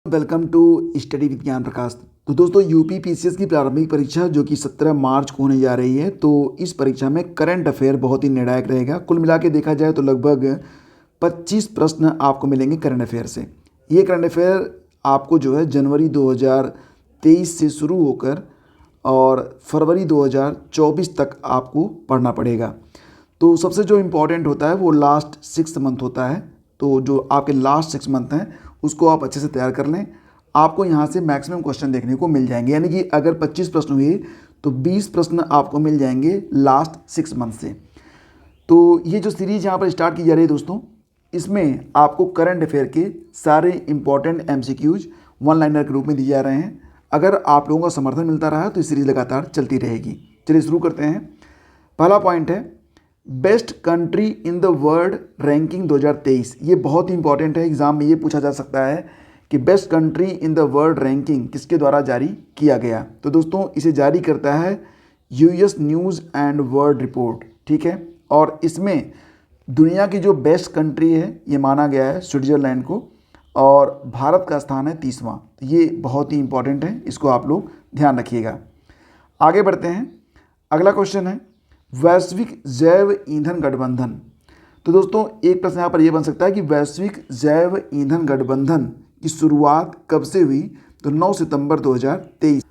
Welcome to study विज्ञान प्रकाश। तो दोस्तों यूपी पीसीएस की प्रारंभिक परीक्षा जो कि 17 मार्च को होने जा रही है, तो इस परीक्षा में करंट अफेयर बहुत ही निर्णायक रहेगा। कुल मिला के देखा जाए तो लगभग 25 प्रश्न आपको मिलेंगे करंट अफेयर से। ये करंट अफेयर आपको जो है जनवरी 2023 से शुरू होकर और फरवरी 2024 तक आपको पढ़ना पड़ेगा। तो सबसे जो इम्पोर्टेंट होता है वो लास्ट 6 मंथ होता है। तो जो आपके लास्ट 6 मंथ हैं उसको आप अच्छे से तैयार कर लें। आपको यहाँ से मैक्सिमम क्वेश्चन देखने को मिल जाएंगे, यानी कि अगर 25 प्रश्न हुए तो 20 प्रश्न आपको मिल जाएंगे लास्ट 6 मंथ से। तो ये जो सीरीज यहाँ पर स्टार्ट की जा रही है दोस्तों, इसमें आपको करंट अफेयर के सारे इंपॉर्टेंट एमसीक्यूज वन लाइनर के रूप में दिए जा रहे हैं। अगर आप लोगों का समर्थन मिलता रहा तो ये सीरीज लगातार चलती रहेगी। चलिए शुरू करते हैं। पहला पॉइंट है best country in the world ranking 2023। ये बहुत ही इंपॉर्टेंट है, एग्जाम में ये पूछा जा सकता है कि best country in the world ranking किसके द्वारा जारी किया गया। तो दोस्तों इसे जारी करता है US news and world report, ठीक है। और इसमें दुनिया की जो बेस्ट कंट्री है ये माना गया है स्विट्ज़रलैंड को, और भारत का स्थान है 30वां। ये बहुत ही इंपॉर्टेंट है, इसको आप लोग ध्यान रखिएगा। आगे बढ़ते हैं। अगला क्वेश्चन है वैश्विक जैव ईंधन गठबंधन। तो दोस्तों एक प्रश्न यहाँ पर यह बन सकता है कि वैश्विक जैव ईंधन गठबंधन की शुरुआत कब से हुई। तो 9 सितंबर 2023।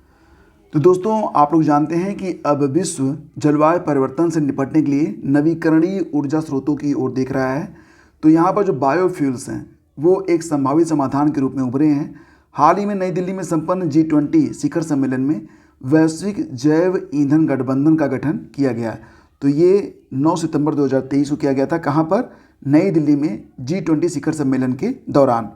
तो दोस्तों आप लोग जानते हैं कि अब विश्व जलवायु परिवर्तन से निपटने के लिए नवीकरणीय ऊर्जा स्रोतों की ओर देख रहा है। तो यहाँ पर जो बायोफ्यूल्स हैं वो एक संभावित समाधान के रूप में उभरे हैं। हाल ही में नई दिल्ली में संपन्न G20 शिखर सम्मेलन में वैश्विक जैव ईंधन गठबंधन का गठन किया गया। तो ये 9 सितंबर 2023 को किया गया था। कहाँ पर? नई दिल्ली में G20 शिखर सम्मेलन के दौरान।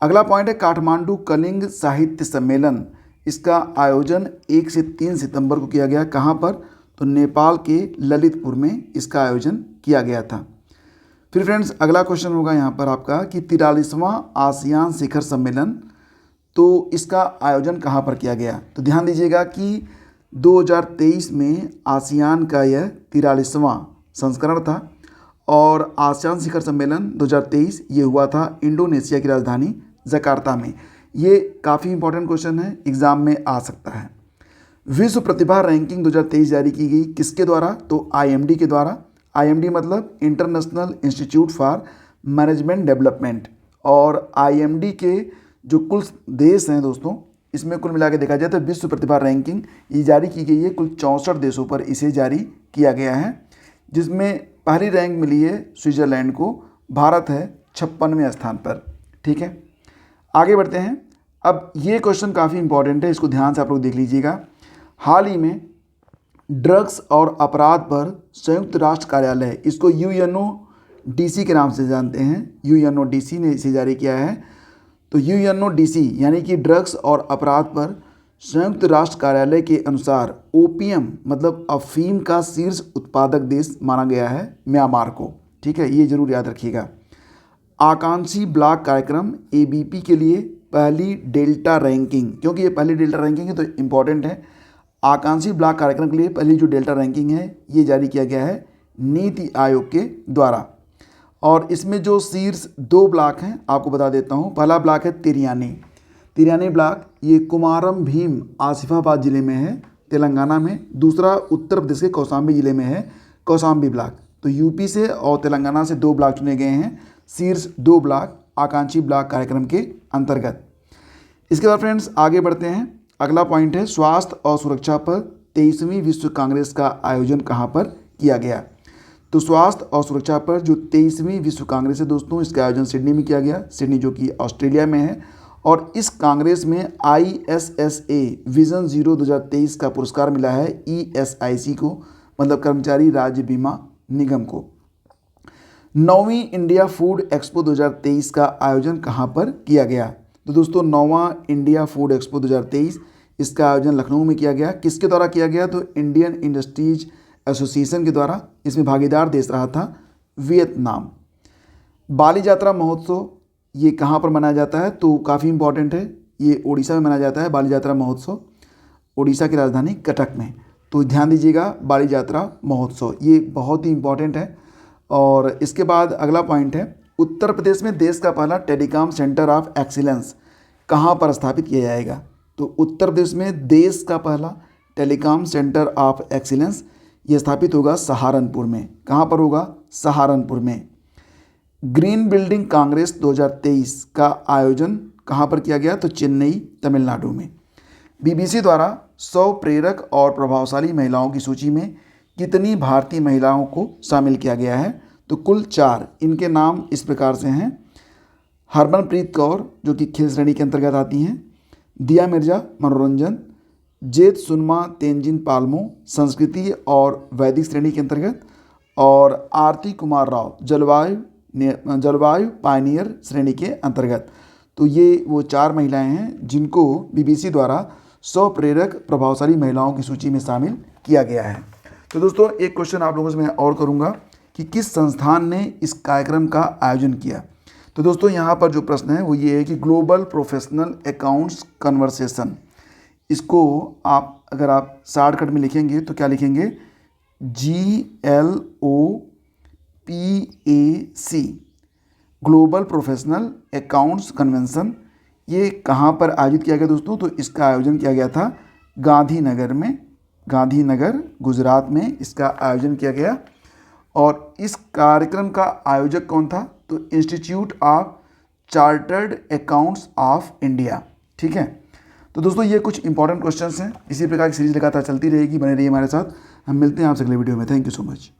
अगला पॉइंट है काठमांडू कलिंग साहित्य सम्मेलन। इसका आयोजन 1 से 3 सितंबर को किया गया। कहाँ पर? तो नेपाल के ललितपुर में इसका आयोजन किया गया था। फिर फ्रेंड्स अगला क्वेश्चन होगा यहाँ पर आपका कि 43वां आसियान शिखर सम्मेलन, तो इसका आयोजन कहाँ पर किया गया। तो ध्यान दीजिएगा कि 2023 में आसियान का यह 43वां संस्करण था, और आसियान शिखर सम्मेलन 2023 ये हुआ था इंडोनेशिया की राजधानी जकार्ता में। ये काफ़ी इंपॉर्टेंट क्वेश्चन है, एग्जाम में आ सकता है। विश्व प्रतिभा रैंकिंग 2023 जारी की गई किसके द्वारा? तो IMD के द्वारा। IMD मतलब international institute for management development. और IMD के जो कुल देश हैं दोस्तों, इसमें कुल मिला के देखा जाए तो विश्व प्रतिभा रैंकिंग ये जारी की गई है। कुल 64 देशों पर इसे जारी किया गया है, जिसमें पहली रैंक मिली है स्विट्ज़रलैंड को। भारत है 56वें स्थान पर, ठीक है। आगे बढ़ते हैं। अब ये क्वेश्चन काफ़ी इंपॉर्टेंट है, इसको ध्यान से आप लोग देख लीजिएगा। हाल ही में ड्रग्स और अपराध पर संयुक्त राष्ट्र कार्यालय, इसको UNODC के नाम से जानते हैं, UNODC ने इसे जारी किया है। तो UNODC यानी कि ड्रग्स और अपराध पर संयुक्त राष्ट्र कार्यालय के अनुसार ओपीएम मतलब अफीम का शीर्ष उत्पादक देश माना गया है म्यांमार को, ठीक है। ये जरूर याद रखिएगा। आकांक्षी ब्लॉक कार्यक्रम ABP के लिए पहली डेल्टा रैंकिंग, क्योंकि ये पहली डेल्टा रैंकिंग है तो इम्पॉर्टेंट है। आकांक्षी ब्लॉक कार्यक्रम के लिए पहली जो डेल्टा रैंकिंग है ये जारी किया गया है नीति आयोग के द्वारा। और इसमें जो शीर्ष 2 ब्लॉक हैं आपको बता देता हूँ। पहला ब्लॉक है तिरयानी ब्लॉक, ये कुमारम भीम आसिफाबाद ज़िले में है तेलंगाना में। दूसरा उत्तर प्रदेश के कौशाम्बी ज़िले में है कौशाम्बी ब्लॉक। तो यूपी से और तेलंगाना से 2 ब्लॉक चुने गए हैं, शीर्ष 2 ब्लॉक आकांक्षी ब्लॉक कार्यक्रम के अंतर्गत। इसके बाद फ्रेंड्स आगे बढ़ते हैं। अगला पॉइंट है स्वास्थ्य और सुरक्षा पर 23वीं विश्व कांग्रेस का आयोजन कहाँ पर किया गया। तो स्वास्थ्य और सुरक्षा पर जो 23वीं विश्व कांग्रेस है दोस्तों, इसका आयोजन सिडनी में किया गया, सिडनी जो कि ऑस्ट्रेलिया में है। और इस कांग्रेस में ISSA विजन 0 2023 का पुरस्कार मिला है ESIC को, मतलब कर्मचारी राज्य बीमा निगम को। 9वीं इंडिया फूड एक्सपो 2023 का आयोजन कहाँ पर किया गया। तो दोस्तों 9वां इंडिया फूड एक्सपो 2023 इसका आयोजन लखनऊ में किया गया। किसके द्वारा किया गया? तो इंडियन इंडस्ट्रीज एसोसिएशन के द्वारा। इसमें भागीदार देश रहा था वियतनाम। बाली यात्रा महोत्सव ये कहाँ पर मनाया जाता है? तो काफ़ी इंपॉर्टेंट है, ये उड़ीसा में मनाया जाता है। बाली यात्रा महोत्सव उड़ीसा की राजधानी कटक में। तो ध्यान दीजिएगा बाली यात्रा महोत्सव ये बहुत ही इंपॉर्टेंट है। और इसके बाद अगला पॉइंट है उत्तर प्रदेश में देश का पहला टेलीकॉम सेंटर ऑफ एक्सीलेंस कहाँ पर स्थापित किया जाएगा? तो उत्तर प्रदेश में देश का पहला टेलीकॉम सेंटर ऑफ एक्सीलेंस ये स्थापित होगा सहारनपुर में। कहाँ पर होगा? सहारनपुर में। ग्रीन बिल्डिंग कांग्रेस 2023 का आयोजन कहाँ पर किया गया? तो चेन्नई, तमिलनाडु में। बीबीसी द्वारा 100 प्रेरक और प्रभावशाली महिलाओं की सूची में कितनी भारतीय महिलाओं को शामिल किया गया है? तो कुल 4। इनके नाम इस प्रकार से हैं: हरमनप्रीत कौर जो कि खेल श्रेणी के अंतर्गत आती हैं, दिया मिर्जा मनोरंजन, जेत सुनमा तेंजिन पालमो संस्कृति और वैदिक श्रेणी के अंतर्गत, और आरती कुमार राव जलवायु पायनियर श्रेणी के अंतर्गत। तो ये वो 4 महिलाएं हैं जिनको बीबीसी द्वारा 100 प्रेरक प्रभावशाली महिलाओं की सूची में शामिल किया गया है। तो दोस्तों एक क्वेश्चन आप लोगों से मैं और करूंगा कि किस संस्थान ने इस कार्यक्रम का आयोजन किया। तो दोस्तों यहाँ पर जो प्रश्न है वो ये है कि ग्लोबल प्रोफेशनल अकाउंट्स कन्वर्सेशन, इसको आप अगर आप शॉर्टकट में लिखेंगे तो क्या लिखेंगे? GLOPAC, global professional accounts convention. ये कहाँ पर आयोजित किया गया दोस्तों? तो इसका आयोजन किया गया था गांधीनगर में, गांधीनगर गुजरात में इसका आयोजन किया गया। और इस कार्यक्रम का आयोजक कौन था? तो institute of chartered accounts of India. ठीक है, तो दोस्तों ये कुछ इंपॉर्टेंट क्वेश्चंस हैं। इसी प्रकार की सीरीज लगातार चलती रहेगी, बने रहिए हमारे साथ। हम मिलते हैं आपसे अगले वीडियो में। Thank you so much.